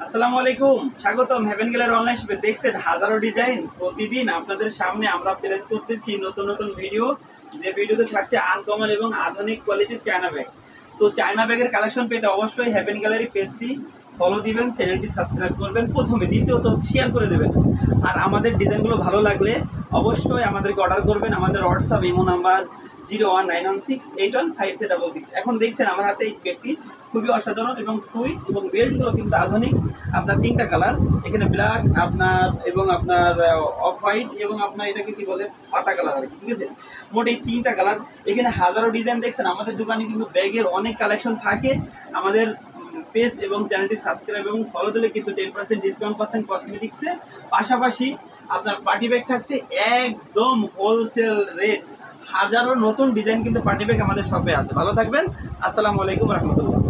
আসসালামু আলাইকুম, স্বাগতম হেভেন গ্যালারি অনলাইন শপে। দেখছেন হাজারো ডিজাইন প্রতিদিন আপনাদের সামনে আমরা প্লেস করতেছি নতুন নতুন ভিডিও, যে ভিডিওতে থাকছে আনকমন এবং আধুনিক কোয়ালিটির চায়না ব্যাগ। তো চায়না ব্যাগের কালেকশন পেতে অবশ্যই হেভেন গ্যালারি পেজটি ফলো দিবেন, চ্যানেলটি সাবস্ক্রাইব করবেন প্রথমে, দ্বিতীয়ত শেয়ার করে দেবেন। আর আমাদের ডিজাইনগুলো ভালো লাগলে অবশ্যই আমাদেরকে অর্ডার করবেন। আমাদের হোয়াটসঅ্যাপ ইমো নাম্বার 0191681536। এখন দেখছেন আমার হাতে এই ব্যাগটি খুবই অসাধারণ এবং সুইট, এবং বেল্টগুলো কিন্তু আধুনিক। আপনার তিনটা কালার, এখানে ব্ল্যাক আপনার এবং আপনার অফ হোয়াইট এবং আপনার এটাকে কি বলে পাতা কালার আর কি, ঠিক আছে। মোট এই তিনটা কালার, এখানে হাজারো ডিজাইন দেখছেন। আমাদের দোকানে কিন্তু ব্যাগের অনেক কালেকশন থাকে। আমাদের পেজ এবং চ্যানেলটি সাবস্ক্রাইব এবং ফলো দিলে কিন্তু 10% ডিসকাউন্ট পাচ্ছেন কসমেটিক্সে। পাশাপাশি আপনার পার্টি ব্যাগ থাকছে একদম হোলসেল রেট। হাজারো নতুন ডিজাইন কিন্তু পার্টি ব্যাগ আমাদের শপে আছে। ভালো থাকবেন। আসসালামু আলাইকুম রহমতুল্লাহ।